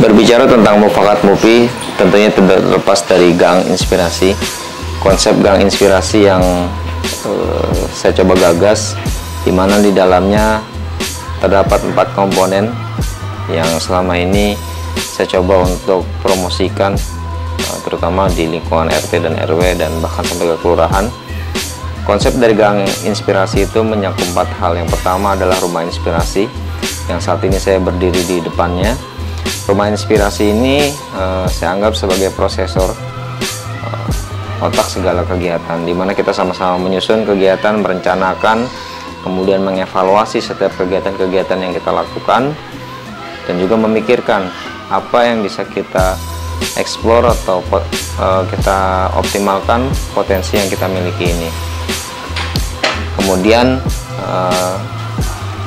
Berbicara tentang Mufakat Mufi, tentunya tidak terlepas dari Gang Inspirasi. Konsep Gang Inspirasi yang saya coba gagas, di mana di dalamnya terdapat 4 komponen yang selama ini saya coba untuk promosikan, terutama di lingkungan RT dan RW dan bahkan sampai ke kelurahan. Konsep dari Gang Inspirasi itu menyangkut 4 hal. Yang pertama adalah Rumah Inspirasi, yang saat ini saya berdiri di depannya. Rumah Inspirasi ini saya anggap sebagai prosesor otak segala kegiatan, di mana kita sama-sama menyusun kegiatan, merencanakan, kemudian mengevaluasi setiap kegiatan-kegiatan yang kita lakukan, dan juga memikirkan apa yang bisa kita explore atau kita optimalkan potensi yang kita miliki ini. Kemudian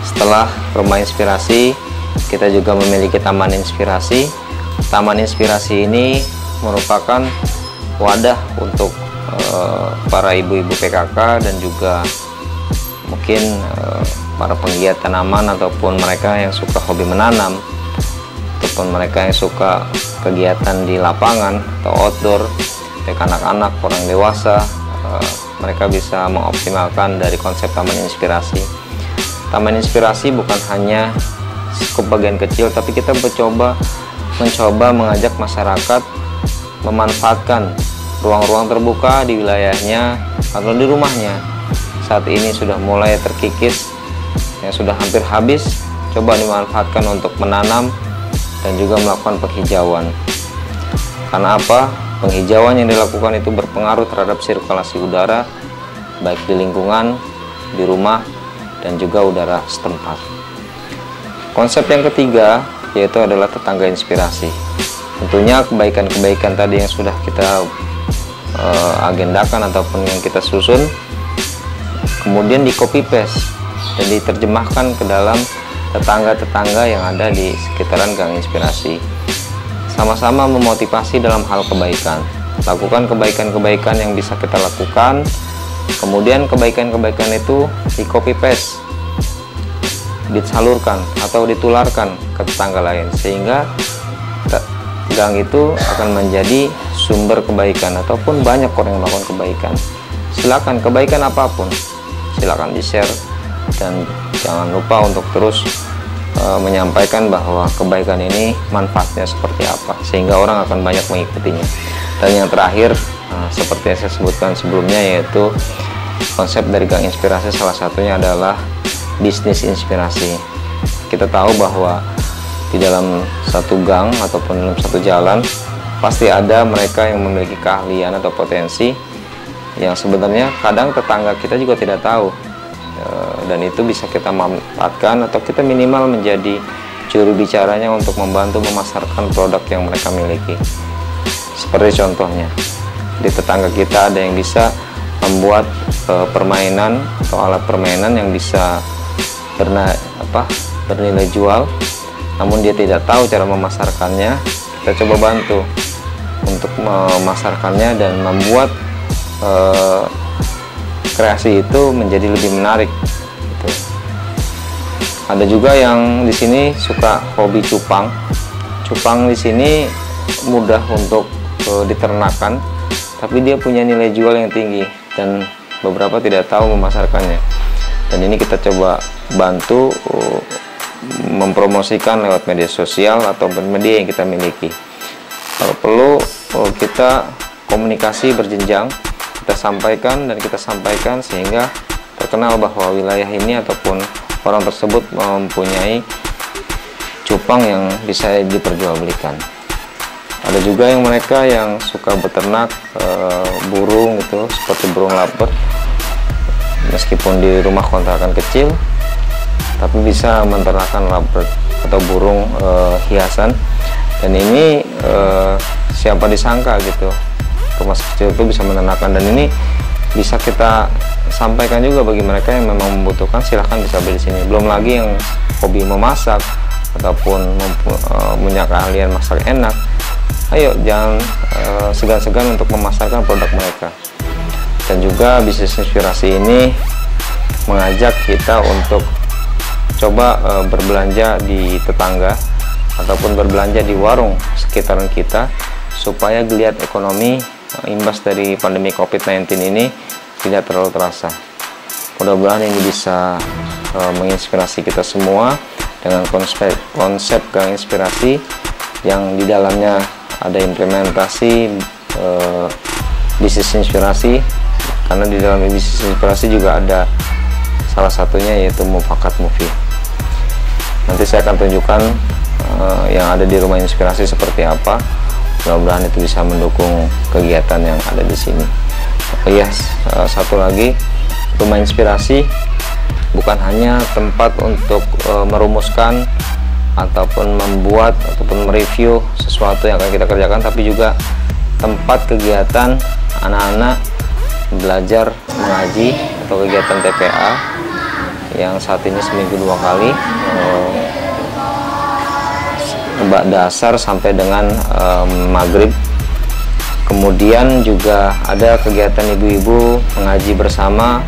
setelah Rumah Inspirasi, kita juga memiliki Taman Inspirasi. Taman Inspirasi ini merupakan wadah untuk para ibu-ibu PKK dan juga mungkin para penggiat tanaman ataupun mereka yang suka hobi menanam, ataupun mereka yang suka kegiatan di lapangan atau outdoor, baik anak-anak, orang dewasa. Mereka bisa mengoptimalkan dari konsep Taman Inspirasi. Taman Inspirasi bukan hanya skup bagian kecil, tapi kita mencoba mengajak masyarakat memanfaatkan ruang-ruang terbuka di wilayahnya atau di rumahnya. Saat ini sudah mulai terkikis, yang sudah hampir habis, coba dimanfaatkan untuk menanam dan juga melakukan penghijauan. Karena apa? Penghijauan yang dilakukan itu berpengaruh terhadap sirkulasi udara, baik di lingkungan, di rumah, dan juga udara setempat. Konsep yang ketiga yaitu adalah Tetangga Inspirasi. Tentunya kebaikan-kebaikan tadi yang sudah kita agendakan ataupun yang kita susun, kemudian di copy paste dan diterjemahkan ke dalam tetangga-tetangga yang ada di sekitaran Gang Inspirasi. Sama-sama memotivasi dalam hal kebaikan. Lakukan kebaikan-kebaikan yang bisa kita lakukan, kemudian kebaikan-kebaikan itu di copy paste, disalurkan atau ditularkan ke tetangga lain, sehingga gang itu akan menjadi sumber kebaikan ataupun banyak orang yang melakukan kebaikan. Silakan, kebaikan apapun silakan di-share, dan jangan lupa untuk terus menyampaikan bahwa kebaikan ini manfaatnya seperti apa, sehingga orang akan banyak mengikutinya. Dan yang terakhir, seperti yang saya sebutkan sebelumnya, yaitu konsep dari Gang Inspirasi salah satunya adalah bisnis inspirasi. Kita tahu bahwa di dalam satu gang ataupun dalam satu jalan pasti ada mereka yang memiliki keahlian atau potensi yang sebenarnya kadang tetangga kita juga tidak tahu, dan itu bisa kita manfaatkan atau kita minimal menjadi juru bicaranya untuk membantu memasarkan produk yang mereka miliki. Seperti contohnya, di tetangga kita ada yang bisa membuat permainan atau alat permainan yang bisa bernilai jual, namun dia tidak tahu cara memasarkannya. Kita coba bantu untuk memasarkannya dan membuat kreasi itu menjadi lebih menarik gitu. Ada juga yang di sini suka hobi cupang. Cupang di sini mudah untuk diternakan, tapi dia punya nilai jual yang tinggi dan beberapa tidak tahu memasarkannya. Dan ini kita coba bantu mempromosikan lewat media sosial atau media yang kita miliki. Kalau perlu kita komunikasi berjenjang, kita sampaikan sehingga terkenal bahwa wilayah ini ataupun orang tersebut mempunyai cupang yang bisa diperjualbelikan. Ada juga yang mereka yang suka beternak burung gitu, seperti burung lapet. Meskipun di rumah kontrakan kecil, tapi bisa menternakan lovebird atau burung hiasan. Dan ini siapa disangka gitu, rumah kecil itu bisa menternakan, dan ini bisa kita sampaikan juga bagi mereka yang memang membutuhkan. Silahkan bisa beli di sini. Belum lagi yang hobi memasak ataupun punya keahlian masak enak, ayo jangan segan-segan untuk memasarkan produk mereka. Dan juga bisnis inspirasi ini mengajak kita untuk coba berbelanja di tetangga ataupun berbelanja di warung sekitaran kita supaya geliat ekonomi imbas dari pandemi COVID-19 ini tidak terlalu terasa. Mudah-mudahan ini bisa menginspirasi kita semua dengan konsep Gang Inspirasi yang di dalamnya ada implementasi bisnis inspirasi, karena di dalam bisnis inspirasi juga ada salah satunya yaitu Mufakat Movie. Nanti saya akan tunjukkan yang ada di rumah inspirasi seperti apa. Mudah-mudahan itu bisa mendukung kegiatan yang ada di sini. Satu lagi, rumah inspirasi bukan hanya tempat untuk merumuskan ataupun membuat ataupun mereview sesuatu yang akan kita kerjakan, tapi juga tempat kegiatan anak-anak belajar mengaji atau kegiatan TPA yang saat ini seminggu 2 kali, dasar sampai dengan maghrib. Kemudian juga ada kegiatan ibu-ibu mengaji bersama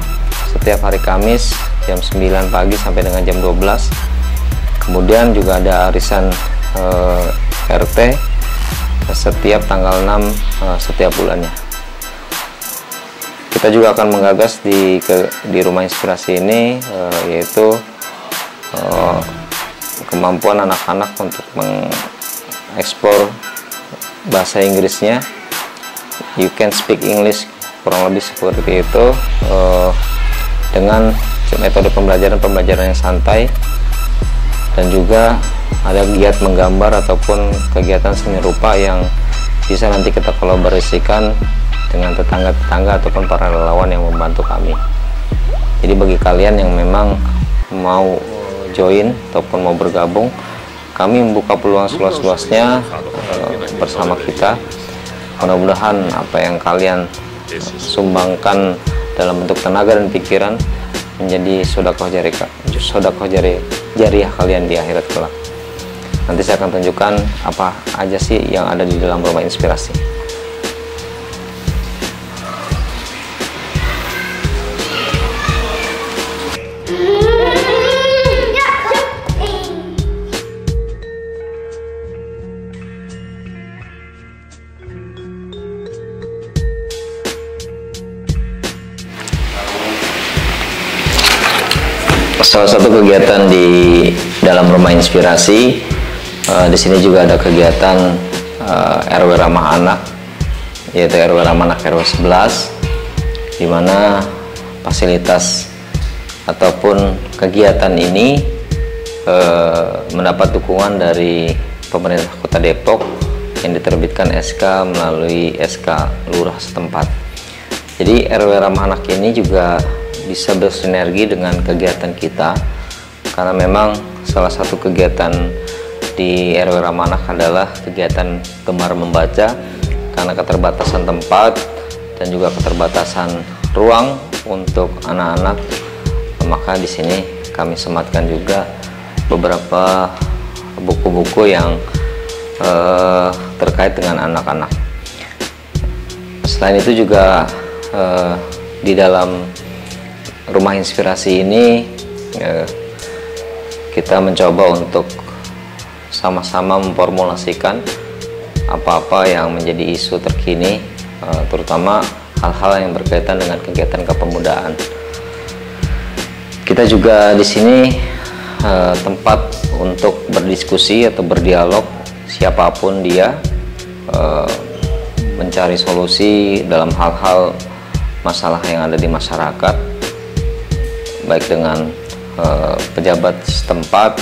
setiap hari Kamis jam 9 pagi sampai dengan jam 12. Kemudian juga ada arisan RT setiap tanggal 6 setiap bulannya. Kita juga akan menggagas di rumah inspirasi ini yaitu kemampuan anak-anak untuk mengeksplor bahasa Inggrisnya. You can speak English, kurang lebih seperti itu, dengan metode pembelajaran yang santai, dan juga ada giat menggambar ataupun kegiatan seni rupa yang bisa nanti kita kolaborasikan dengan tetangga-tetangga ataupun para relawan yang membantu kami. Jadi bagi kalian yang memang mau join ataupun mau bergabung, kami membuka peluang seluas-luasnya bersama kita. Mudah-mudahan apa yang kalian sumbangkan dalam bentuk tenaga dan pikiran menjadi sedekah jariah kalian di akhirat kelak. Nanti saya akan tunjukkan apa aja sih yang ada di dalam rumah inspirasi. Salah satu kegiatan di dalam rumah inspirasi, di sini juga ada kegiatan RW Ramah Anak, yaitu RW Ramah Anak RW 11, di mana fasilitas ataupun kegiatan ini mendapat dukungan dari pemerintah Kota Depok yang diterbitkan SK melalui SK Lurah setempat. Jadi RW Ramah Anak ini juga bisa bersinergi dengan kegiatan kita, karena memang salah satu kegiatan di RW Ramah Anak adalah kegiatan gemar membaca. Karena keterbatasan tempat dan juga keterbatasan ruang untuk anak-anak, maka di sini kami sematkan juga beberapa buku-buku yang terkait dengan anak-anak. Selain itu juga di dalam rumah inspirasi ini kita mencoba untuk sama-sama memformulasikan apa-apa yang menjadi isu terkini, terutama hal-hal yang berkaitan dengan kegiatan kepemudaan. Kita juga di sini tempat untuk berdiskusi atau berdialog, siapapun dia, mencari solusi dalam hal-hal masalah yang ada di masyarakat, baik dengan pejabat setempat,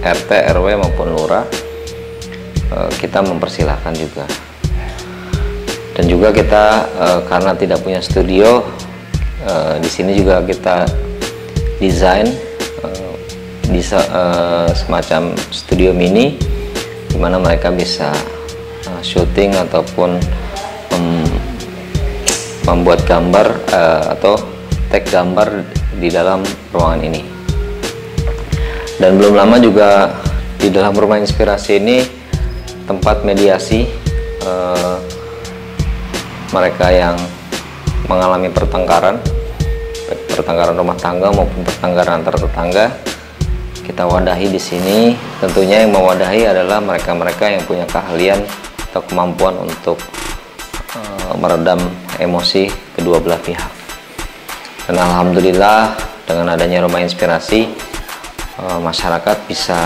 RT, RW maupun lurah. Kita mempersilahkan juga. Dan juga kita karena tidak punya studio, di sini juga kita desain semacam studio mini, di mana mereka bisa syuting ataupun membuat gambar atau tag gambar di dalam ruangan ini. Dan belum lama juga di dalam rumah inspirasi ini tempat mediasi mereka yang mengalami pertengkaran rumah tangga maupun pertengkaran antar tetangga. kita wadahi di sini. Tentunya yang mewadahi adalah mereka-mereka yang punya keahlian atau kemampuan untuk meredam emosi kedua belah pihak. Dan alhamdulillah dengan adanya rumah inspirasi, masyarakat bisa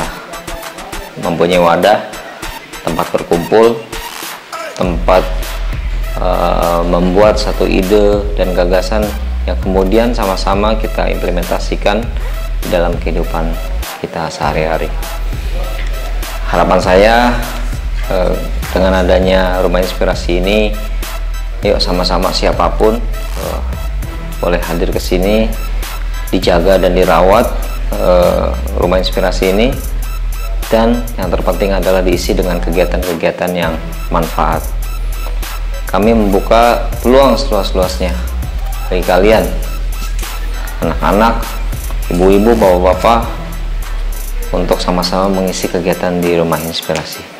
mempunyai wadah, tempat berkumpul, tempat membuat satu ide dan gagasan yang kemudian sama-sama kita implementasikan dalam kehidupan kita sehari-hari. Harapan saya dengan adanya rumah inspirasi ini, yuk sama-sama siapapun boleh hadir ke sini, dijaga dan dirawat rumah inspirasi ini, dan yang terpenting adalah diisi dengan kegiatan-kegiatan yang manfaat. Kami membuka peluang seluas-luasnya bagi kalian, anak-anak, ibu-ibu, bapak-bapak, untuk sama-sama mengisi kegiatan di rumah inspirasi.